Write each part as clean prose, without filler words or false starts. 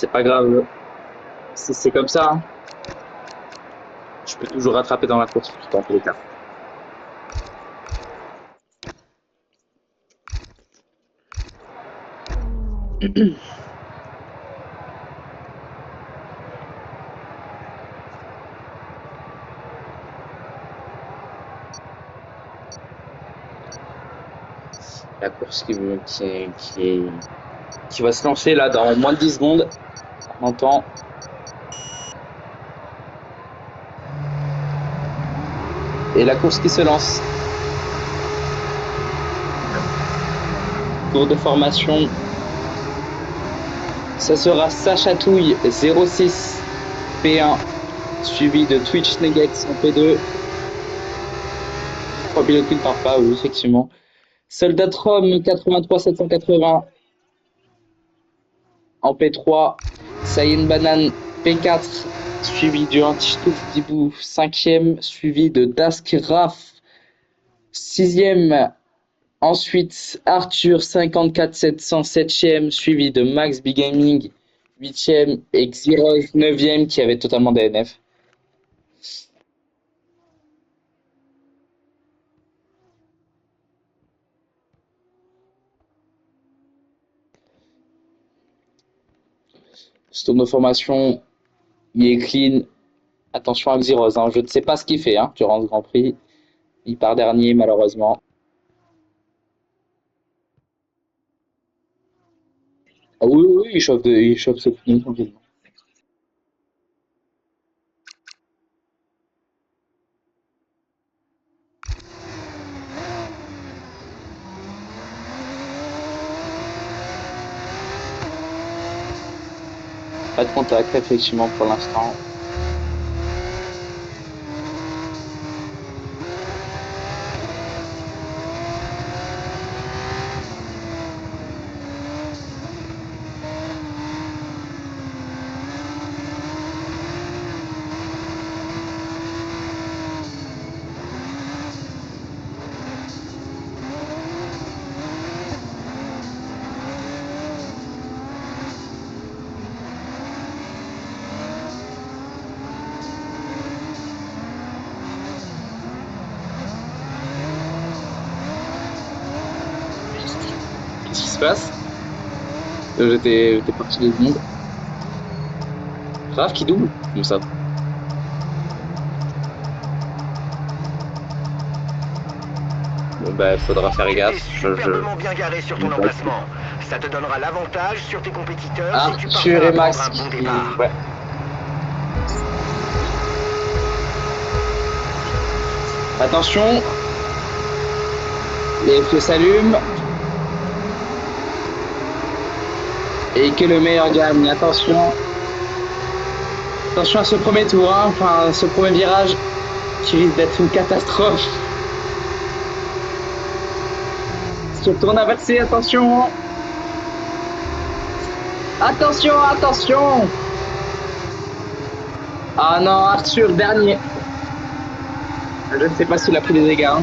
C'est pas grave. C'est comme ça. Hein. Je peux toujours rattraper dans la course, dans tous les cas. La course qui va se lancer là dans moins de 10 secondes. On entend. Et la course qui se lance. Tour de formation. Ça sera Sacha Touille 06 P1 suivi de Twitch Negex en P2. 3 pilotes qui ne partent pas, oui, effectivement. Soldatrom 83 780 en P3. Sayen Banan P4 suivi du Antistuf Dibou 5e suivi de Dask Raf 6e. Ensuite, Arthur 54 700 7e suivi de Max Big Gaming 8e et Xerox 9e qui avait totalement DNF. Ce tour de formation, il est clean. Attention à Xerox, hein. Je ne sais pas ce qu'il fait hein, durant ce Grand Prix. Il part dernier malheureusement. Ah oui, oui, il chauffe ce pneu tranquillement. Pas de contact effectivement pour l'instant. Qu'est-ce qui se passe? J'étais parti de secondes. Raph qui double? Comme ça. Bon bah faudra faire gaffe. Superbement bien garé sur ton emplacement. Ça te donnera l'avantage sur tes compétiteurs si tu Arthur parviens et à Max prendre un bon qui... départ. Ouais. Attention. Les feux s'allument. Et que le meilleur gagne. Attention. Attention à ce premier tour, hein. Enfin ce premier virage qui risque d'être une catastrophe. Se tourne inversé, attention. Attention, attention. Ah non, Arthur, dernier. Je ne sais pas s'il a pris des dégâts. Hein.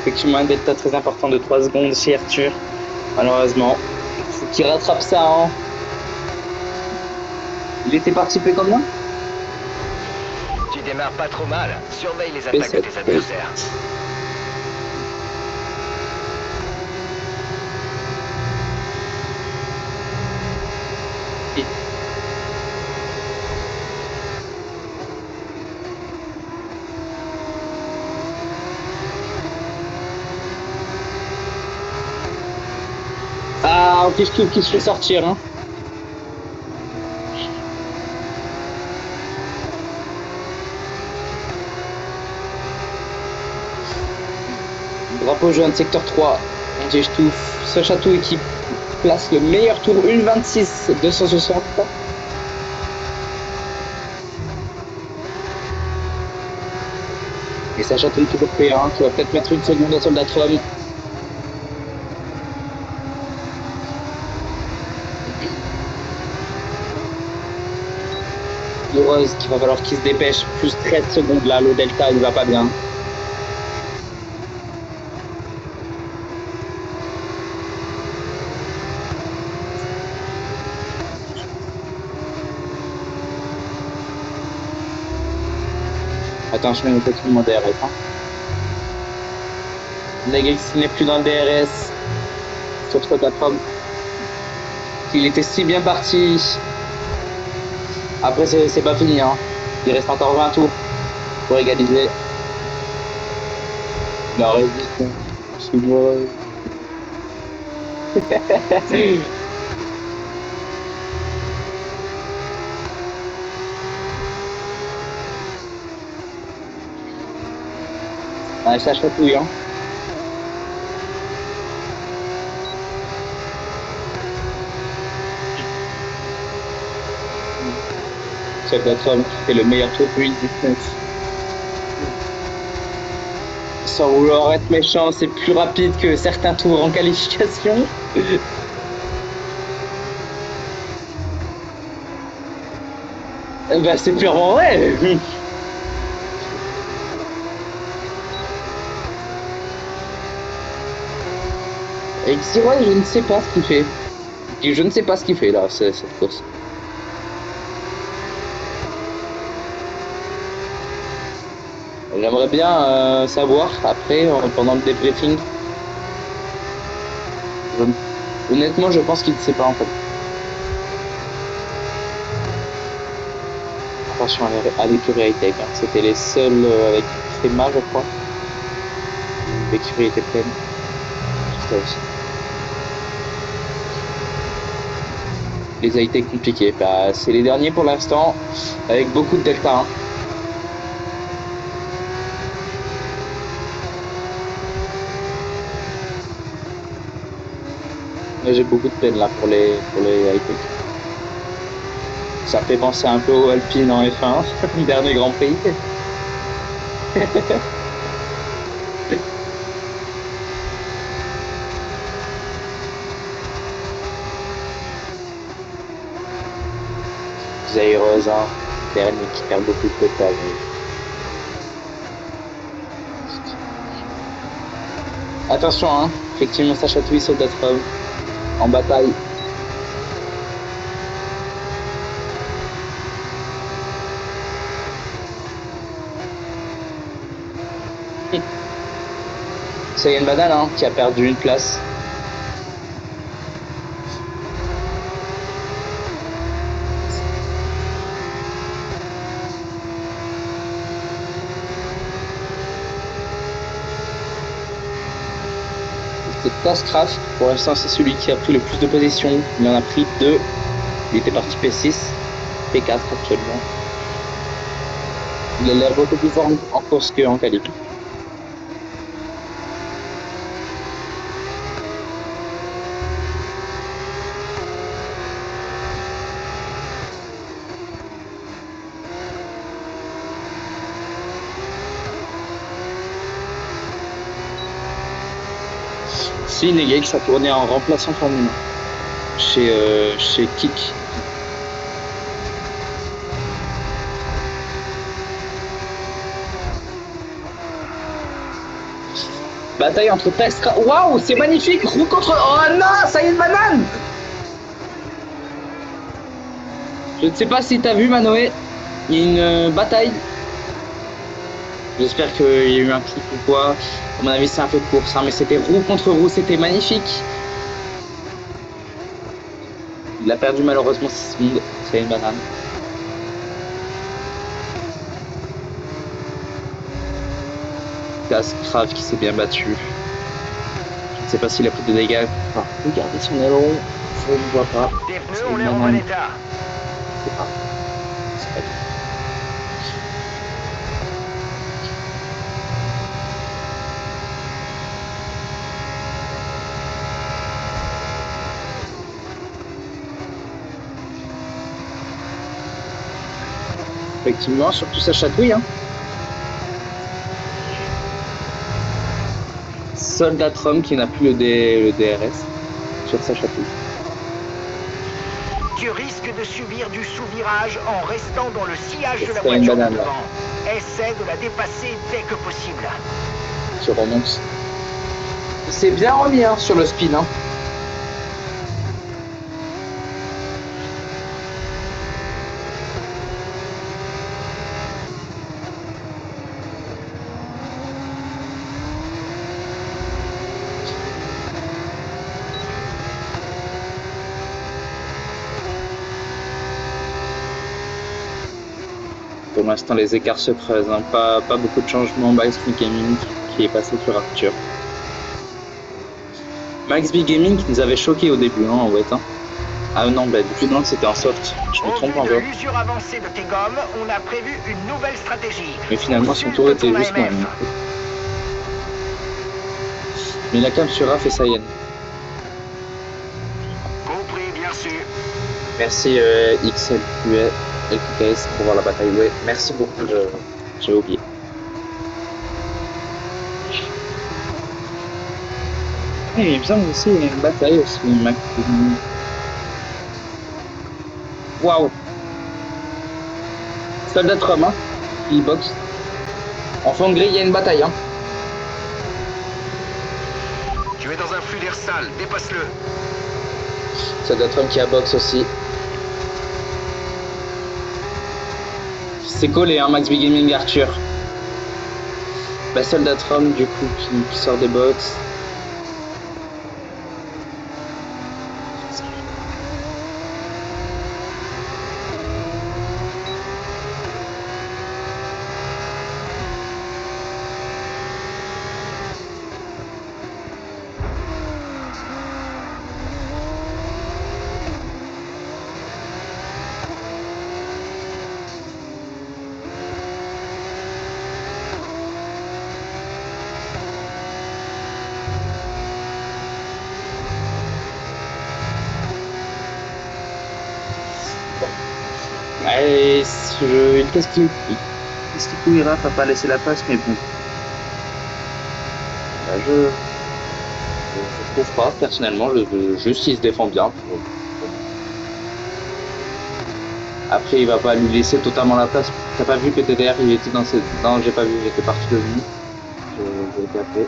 Effectivement, un delta très important de 3 secondes chez Arthur. Malheureusement. Il faut qu'il rattrape ça. Hein. Il était parti combien? Tu démarres pas trop mal. Surveille les attaques de tes adversaires. Ah, ok, je trouve qu'il se fait sortir. Hein. Drapeau jaune, secteur 3. Andy Stouff, Sacha Touille qui place le meilleur tour, 1,26 260. Et Sacha Touille toujours P1, qui va peut-être mettre une seconde à Soldatron. Heureuse qu'il va falloir qu'il se dépêche. Plus 13 secondes là, le delta il va pas bien. Attention, il était tout le monde DRS. Hein. Legacy n'est plus dans le DRS. Sur cette plateforme. Il était si bien parti. Après, c'est pas fini. Hein. Il reste encore 20 tours pour égaliser. Il a résisté. C'est moi. Ouais, ça chatouille. Hein. Cette plateforme qui fait le meilleur tour de 2019. Sans vouloir être méchant, c'est plus rapide que certains tours en qualification. Bah, c'est purement vrai. Et Xiroi, je ne sais pas ce qu'il fait. Je ne sais pas ce qu'il fait là, cette course. J'aimerais bien savoir après, pendant le débriefing. Honnêtement, je pense qu'il ne sait pas en fait. Attention à l'écurie high-tech, hein. C'était les seuls avec Tréma, je crois. L'écurie était pleine. Ça aussi. Les high-tech compliqués, bah, c'est les derniers pour l'instant, avec beaucoup de delta. Hein. J'ai beaucoup de peine là pour les high-tech. Ça fait penser un peu au Alpine en F1, dernier Grand Prix. Zaireuse, hein, dernier qui perd beaucoup de quotas. Attention, hein, effectivement, ça chatouille sur d'autres en bataille. C'est une banane hein, qui a perdu une place. C'est Tascraft, pour l'instant c'est celui qui a pris le plus de positions. Il en a pris 2. Il était parti P6, P4 actuellement. Il a l'air beaucoup plus fort en course qu'en qualif. Si Negeix a tourné en remplaçant Formule 1 chez Kik. Bataille entre Tascraft. Waouh, c'est magnifique! Roue contre. Oh non, ça y est, une banane! Je ne sais pas si t'as vu Manoé, il y a une bataille. J'espère qu'il y a eu un clic ou quoi. À mon avis, c'est un peu de course, hein, mais c'était roue contre roue, c'était magnifique. Il a perdu malheureusement 6 secondes, c'est une banane. Tascraft qui s'est bien battu. Je ne sais pas s'il a pris de dégâts. Enfin, regardez son aileron, je ne vois pas. Tes pneus ont l'air en bon état. C'est pas. C'est pas bien. Effectivement, surtout ça chatouille. Hein. Soldatron qui n'a plus le DRS sur sa chatouille. Tu risques de subir du sous-virage en restant dans le sillage de la C'est une voiture de banane là, devant. Essaie de la dépasser dès que possible. qui remonte. C'est bien remis hein, sur le spin. Hein. Pour l'instant, les écarts se creusent. Hein. Pas beaucoup de changements. Max B Gaming qui est passé sur Arthur. Max B Gaming qui nous avait choqué au début hein, en wet. Hein. Ah non, bah du coup non, c'était en soft. Je me Au trompe vu de encore. l'usure avancée de tes gommes, on a prévu une nouvelle stratégie. Mais finalement, son tour Consulte était ton juste moins AMF. long. Mais la cam sur Raph et Sayen. Compris, bien sûr. Merci LQKS pour voir la bataille. Ouais, merci beaucoup, j'avais oublié. Et il me semble aussi qu'il y a une bataille aussi, Mac. Waouh! Soldat Rome, hein, qui boxe. En Hongrie, il y a une bataille, hein. Tu es dans un flux d'air sale, dépasse-le. Soldat Rome qui a boxe aussi. C'est collé, hein, Max B Gaming Arthur. Bah, Soldat Rome, du coup, qui sort des box. Allez, qu'est-ce qu'il couillera, va pas laisser la passe, mais bon. Là, je trouve pas, personnellement, juste il se défend bien pour moi. Après, il va pas lui laisser totalement la place. T'as pas vu PTDR, il était dans cette. Non, j'ai pas vu, j'étais parti de lui. J'ai été appelé.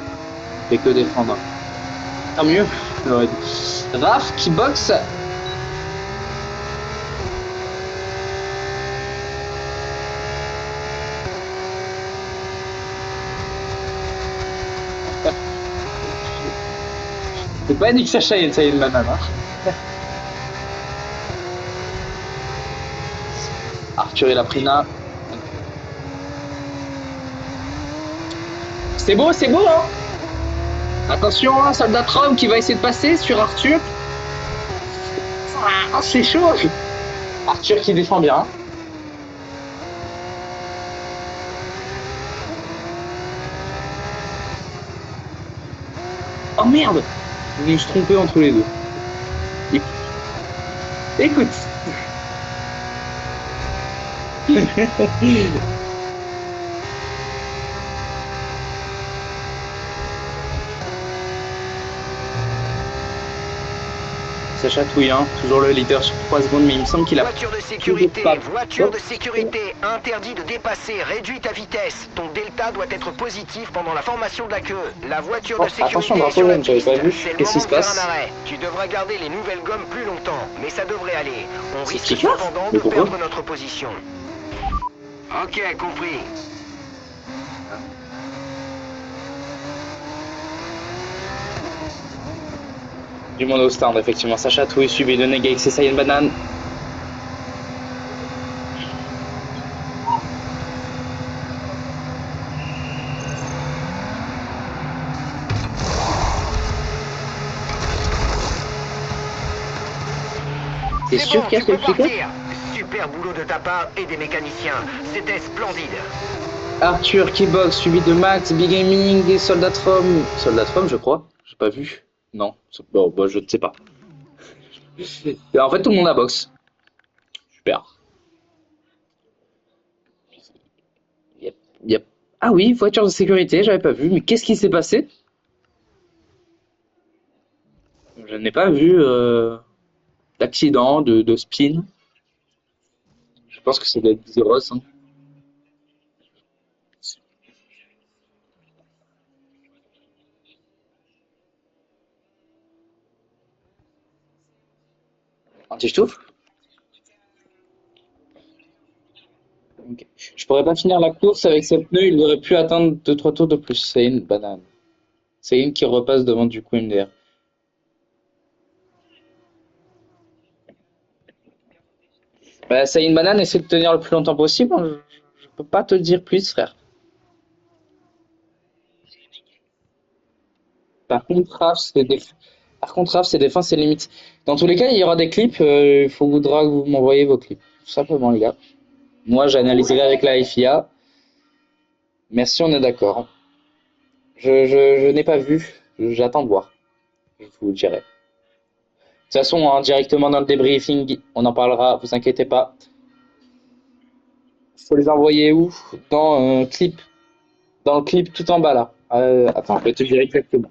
Il fait que défendre. Tant mieux, j'aurais dit. Raph qui boxe. C'est pas Nick Sacha, ça y est, une banane. Hein. Arthur et la Prina. C'est beau, hein. Attention, hein, Soldat Rome qui va essayer de passer sur Arthur. Ah, c'est chaud. Arthur qui défend bien. Oh merde! Ils vont se tromper entre les deux. Écoute. Ça chatouille, hein. Toujours le leader sur 3 secondes, mais il me semble qu'il a Voiture de toujours sécurité, pas. voiture de sécurité, interdit de dépasser, réduis ta vitesse. Ton delta doit être positif pendant la formation de la queue. La voiture Oh, de attention, sécurité est drapeau sur la jaune, j'avais piste. pas vu. C'est le Qu'est-ce qui moment se de faire un passe? arrêt. Tu devras garder les nouvelles gommes plus longtemps, mais ça devrait aller. On C'est risque sticker? cependant Mais de pourquoi? perdre notre position. Ok, compris. Du monde au stand, effectivement. Ça chatouille, suivi de Negax et Saiyan Banane. T'es C'est sûr bon, qu'il y tu a ce peux sticker? partir. Super boulot de ta part et des mécaniciens. C'était splendide. Arthur qui boxe, suivi de Max, Big Gaming et Soldat Rome. Soldat Rome, je crois. J'ai pas vu. Non. Bon, bah, je ne sais pas. Et en fait, tout le monde a boxe. Super. Yep, yep. Ah oui, voiture de sécurité, j'avais pas vu. Mais qu'est-ce qui s'est passé? Je n'ai pas vu. d'accident, de spin. Je pense que ça doit être Xeros, hein. Anti-Stouff. Ok. Je pourrais pas finir la course avec ses pneus, il aurait pu atteindre deux trois tours de plus. C'est une banane. C'est une qui repasse devant du coup MDR. Bah, c'est une banane, essaie de tenir le plus longtemps possible, hein. Je peux pas te dire plus, frère. Par contre, Par contre, Raph, c'est des fins, c'est limite. Dans tous les cas, il y aura des clips. Il faudra que vous m'envoyez vos clips. Tout simplement, les gars. Moi, j'analyserai avec la FIA. Merci, on est d'accord. Je n'ai pas vu. J'attends de voir. Je vous dirai. De toute façon, hein, directement dans le débriefing, on en parlera. Vous inquiétez pas. Faut les envoyer où? Dans clip. Dans le clip tout en bas là. Attends, je vais te dire exactement.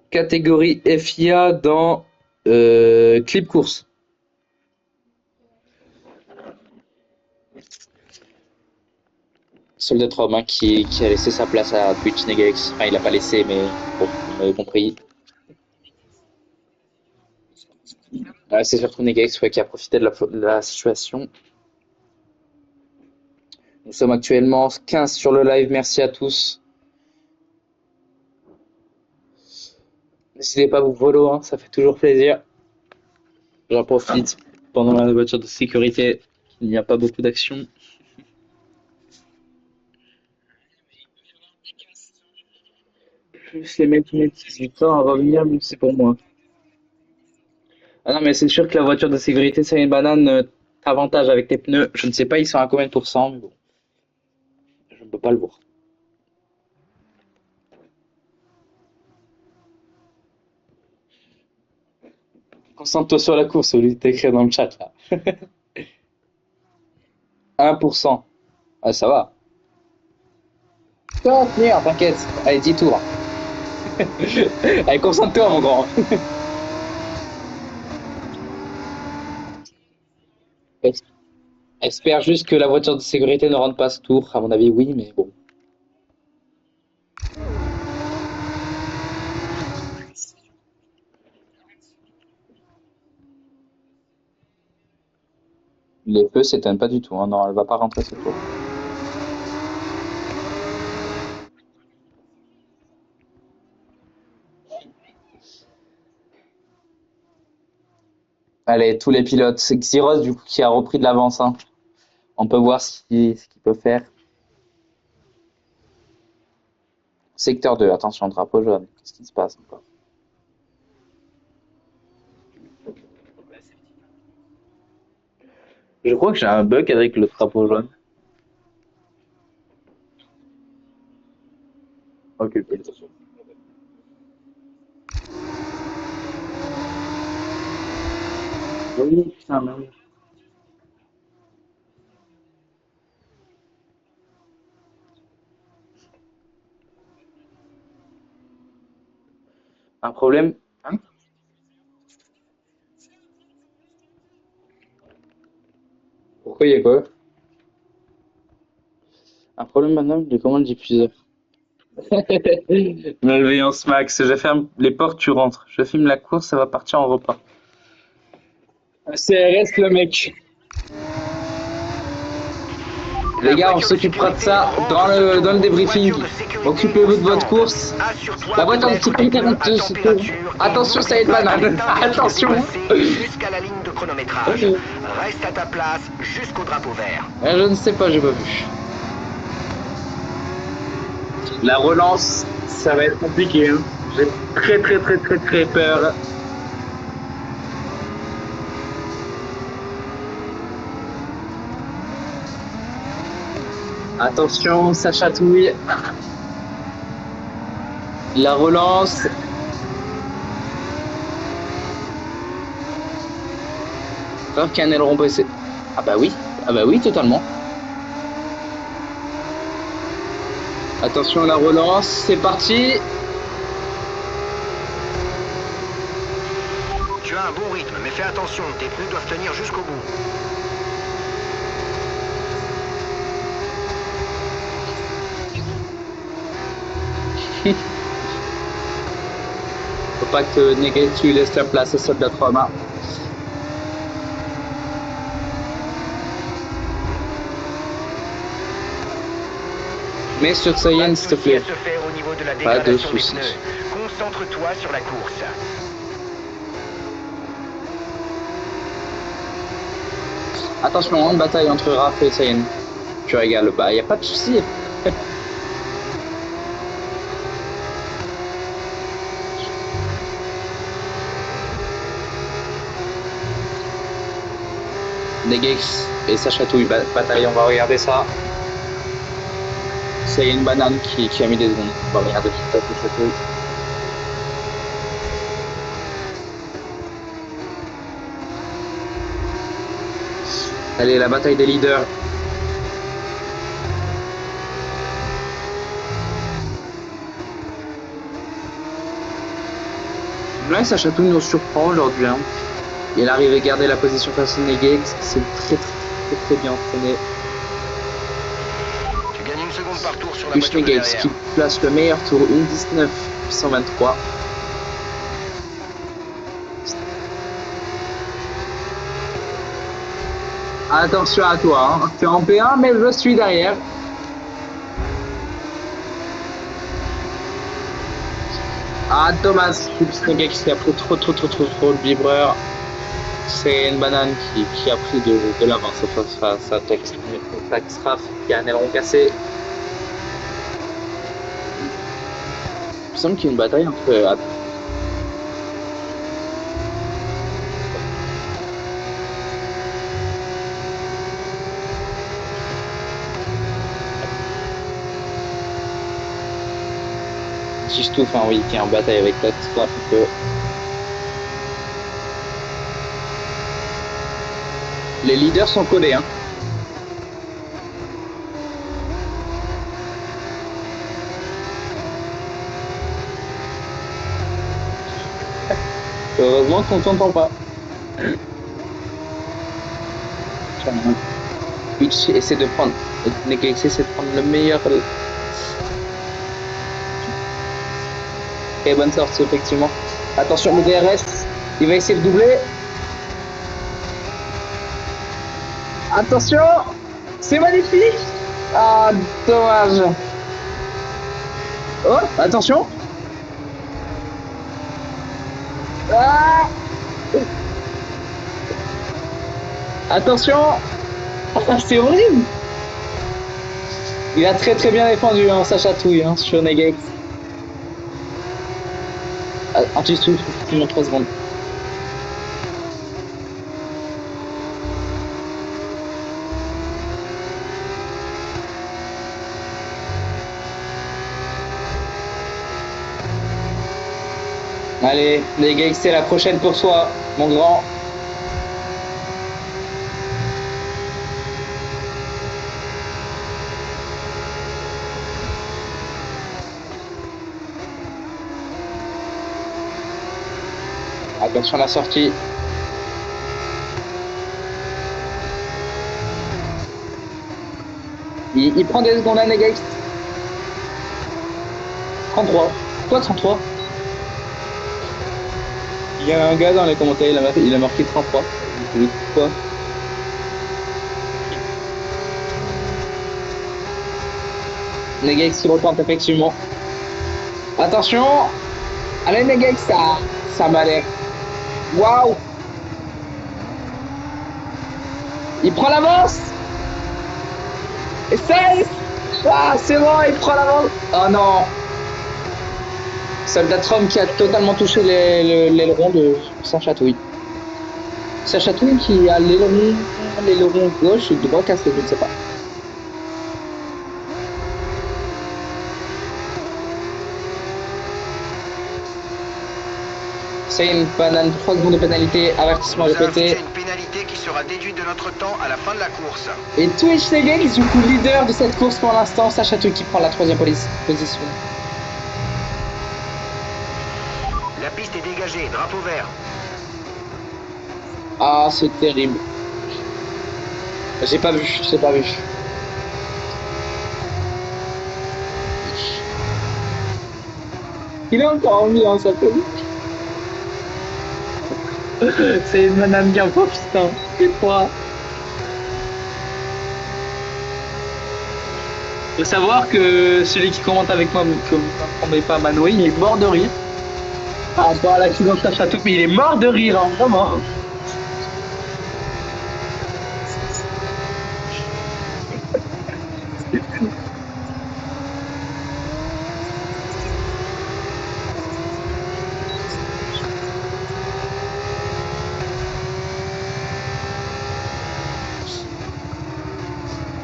Catégorie FIA dans clip course. Soldat Romain qui a laissé sa place à Twitch Negex. Enfin, il a pas laissé, mais bon, vous m'avez compris. Ouais, c'est surtout Negex ouais, qui a profité de la situation. Nous sommes actuellement 15 sur le live. Merci à tous. N'hésitez pas à vous follow, hein, ça fait toujours plaisir. J'en profite pendant la voiture de sécurité. Il n'y a pas beaucoup d'action. Plus les mecs mettent 18 ans à revenir, mieux c'est pour moi. Ah non, mais c'est sûr que la voiture de sécurité, c'est une banane. Avantage avec tes pneus. Je ne sais pas, ils sont à combien de pourcents, mais bon, je ne peux pas le voir. Concentre-toi sur la course au lieu de t'écrire dans le chat là. 1%. Ah, ça va. Ça va tenir, t'inquiète. Allez, 10 tours. Allez, concentre-toi, mon grand. Espère juste que la voiture de sécurité ne rentre pas ce tour. À mon avis, oui, mais bon. Les feux s'éteignent pas du tout, hein. Non, elle va pas rentrer ce tour. Allez, tous les pilotes. C'est Xyros, du coup, qui a repris de l'avance, hein. On peut voir ce qu'il peut faire. Secteur 2, attention, drapeau jaune. Qu'est-ce qui se passe encore? Je crois que j'ai un bug avec le drapeau jaune. Ok, ok. Oui, putain, mais oui. Un problème? Hein? Pourquoi il y a quoi? Un problème maintenant de comment le diffuseur. Malveillance max, je ferme les portes, tu rentres. Je filme la course, ça va partir en repas. CRS le mec. La Les gars, on voiture de s'occupera de sécurité ça rentre dans ce le tour. débriefing. Voiture de sécurité Occupez-vous de votre constante. course. Assure-toi La de voiture de mettre tes sécurité pneus rentre à ce tour. température et Attention, ça n'oublie y est, pas qu'il banane. est interdit de Attention. dépasser jusqu'à la ligne de chronométrage. Reste à ta place jusqu'au drapeau vert. Je ne sais pas, j'ai pas vu. La relance, ça va être compliqué, hein. J'ai très très très très très peur. Attention, ça chatouille. La relance. Grave qu'il y a un aileron baissé. Ah bah oui. Ah bah oui, totalement. Attention à la relance. C'est parti. rythme, mais fais attention, tes pneus doivent tenir jusqu'au bout. Faut pas que Negate tu laisses la place au soldat Roma. Mais sur Saiyan, s'il te plaît. Pas de souci à se faire au niveau de la Pas de dégradation des soucis. pneus. Concentre-toi sur la course. Attention, en bataille entre Raph et Saiyan. Tu régales. Bah, y a pas de souci. Negex et sa chatouille bataille, on va regarder ça. C'est une banane qui a mis des secondes. On va regarder sa chatouille. Allez, la bataille des leaders. Là, sa chatouille nous surprend aujourd'hui. Hein. Il arrive à garder la position face à Negex. C'est très bien entraîné. Tu gagnes une seconde par tour sur la Plus voiture de Negex derrière. qui place le meilleur tour, 1.19.123. Attention à toi, hein. Tu es en P1, mais je suis derrière. Ah, Thomas, Negex qui a pris trop le vibreur. C'est une banane qui a pris de l'avance face à Taxraf qui a un aileron cassé. Il me semble qu'il y a une bataille entre. Si je trouve, oui, qui est en bataille avec Taxraf. Les leaders sont collés. Hein. Heureusement qu'on t'entend pas. Twitch essaie de prendre. Negex essaie de prendre le meilleur. Très bonne sortie, effectivement. Attention, le DRS. Il va essayer de doubler. Attention. C'est magnifique. Ah, dommage. Oh, attention. Ah. Attention. C'est horrible. Il a très bien défendu hein, sa chatouille hein, sur Negex. Anti-sous, 3 secondes. Allez, Negex, c'est la prochaine pour toi, mon grand. Attention à la sortie. Il prend des secondes à Negex. 33. Quoi 33? Il y a un gars dans les commentaires, il a marqué 33. Quoi? Negex qui retente effectivement. Attention. Allez Negex, ça m'a l'air. Waouh. Il prend l'avance. Et 16. Ah, c'est bon, il prend l'avance. Oh non. Soldatron qui a totalement touché l'aileron de sa chatouille. Sa chatouille qui a l'aileron gauche et droit cassé, je ne sais pas. C'est une banane, 3 secondes de pénalité, avertissement répété. C'est une pénalité qui sera déduite de notre temps à la fin de la course. Et Twitch Negex, du coup leader de cette course pour l'instant, sa chatouille qui prend la 3e position. La piste est dégagée, drapeau vert. Ah, c'est terrible. J'ai pas vu. Il est encore en vie, hein, ça peut. C'est une madame bien beau, putain. Et toi? Faut savoir que celui qui commente avec moi, que vous n'entendez pas, Manoé, il est mort de rire. Par rapport à l'accident de Sacha Toup, mais il est mort de rire, hein, vraiment.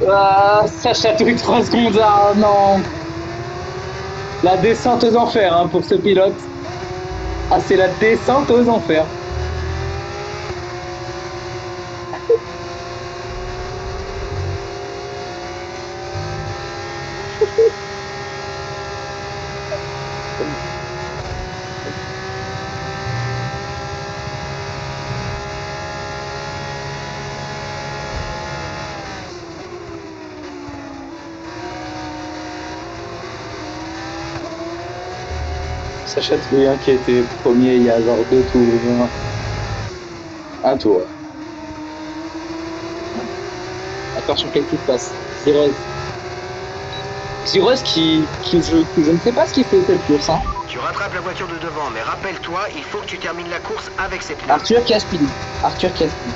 Ah, Sacha Toup, 3 secondes, ah non. La descente aux enfers, hein, pour ce pilote. Ah, c'est la descente aux enfers. Sacha Toup, qui a été premier il y a genre 2 tours, un tour. Attention, qu'est-ce qui se passe? Xiroz que je ne sais pas ce qu'il fait cette course, hein. Tu rattrapes la voiture de devant, mais rappelle-toi, il faut que tu termines la course avec ses pneus. Arthur qui a speed. Arthur qui a speed.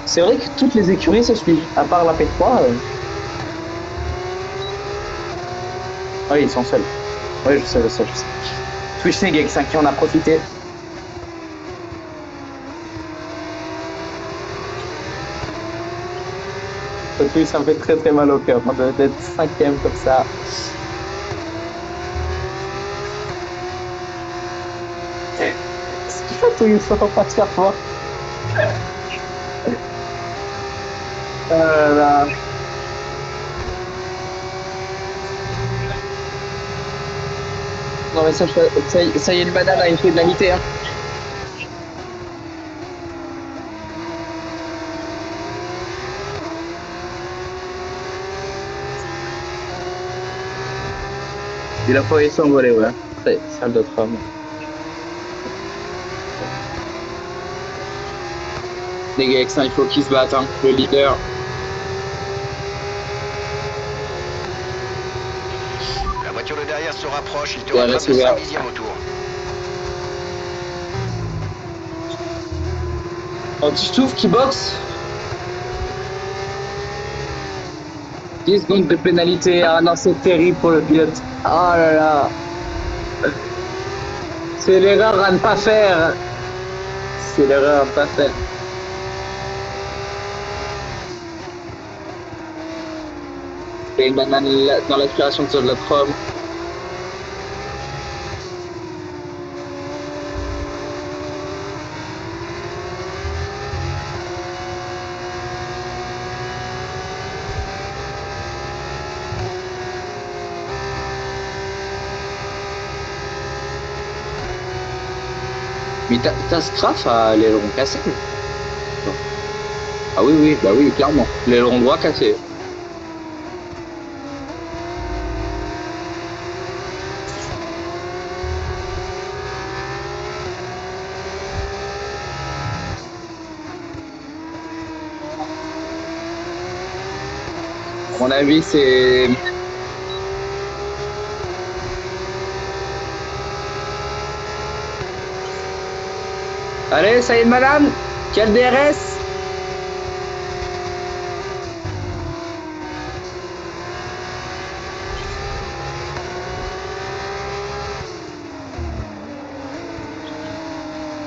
C'est vrai que toutes les écuries se suivent, à part la P3. Oui, ils sont seuls. Oui, je sais. Twitch Negex, hein, qui en a profité. Twitch, ça me fait très très mal au cœur d'être 5e comme ça. Ce qu'il fait, Twitch, ça faut pas te faire fort. Là. Non mais ça y est, le banane a une pénalité, hein. Il a failli s'envoler, ouais. Très sale de femme. Les gars, il faut qu'ils se battent, hein. Le leader. La voiture de derrière se rapproche, il te DRS rattrape de ouvert. 5 dixièmes au tour. Anti-Stouff qui boxe. 10 secondes de pénalité. Ah non, c'est terrible pour le pilote. Oh là là. C'est l'erreur à ne pas faire. C'est l'erreur à ne pas faire. Et une banane dans l'aspiration de notre homme. Mais ta Scraf a l'aileron cassé. Ah oui, oui, bah oui, clairement. L'aileron droit cassé. À mon avis, c'est. Allez, ça y est, madame. Quel DRS?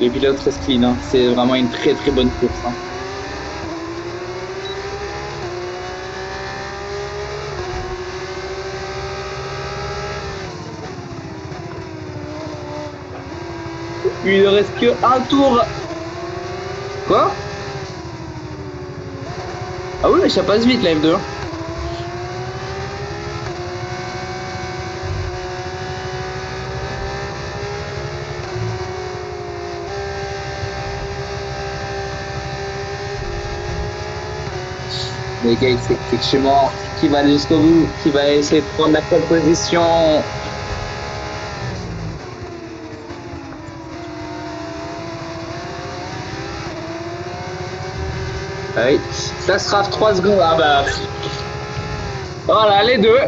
Les pilotes restent clean, hein. C'est vraiment une très très bonne course, hein. Il ne reste que un tour. Quoi? Ah oui, mais ça passe vite la F2. Gates, effectivement, qui va aller jusqu'au bout, qui va essayer de prendre la pole position. Oui, ça sera 3 secondes. Ah bah, voilà, les deux.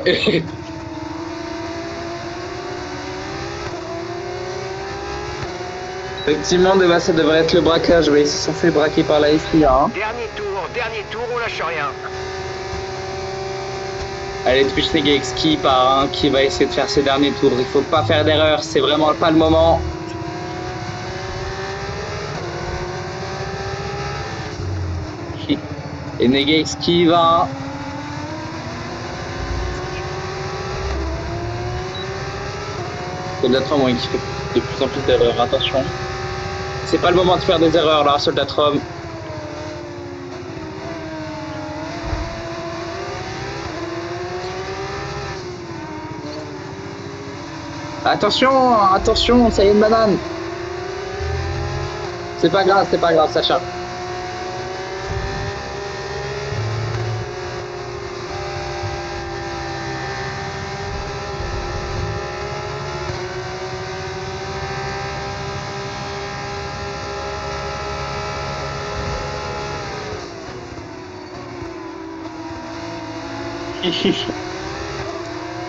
Effectivement, ça devrait être le braquage. Oui, ils se sont fait braquer par la FIA. Hein. Dernier tour, on lâche rien. Allez, Twitch Gates qui part, hein, qui va essayer de faire ses derniers tours. Il faut pas faire d'erreur, c'est vraiment pas le moment. Et Negates qui va. Soldatron, oui, qui fait de plus en plus d'erreurs. Attention. C'est pas le moment de faire des erreurs là, Soldatron. Attention, attention, ça y est, une banane. C'est pas grave, Sacha.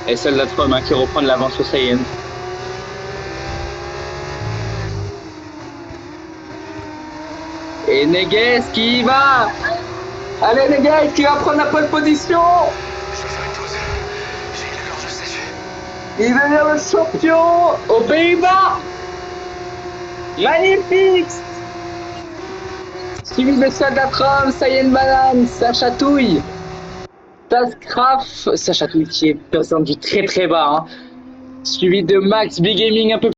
Et Soldatron hein, qui reprend de l'avance au Saiyan. Et Neguez qui y va. Allez Neguez qui va prendre la pole position. Il va devenir le champion aux Pays-Bas. Magnifique. Suivi de Soldatron, Saiyan Banane, ça chatouille. Tascraft, ça chatouille qui est descendu très très bas. Hein. Suivi de Max Big Gaming un peu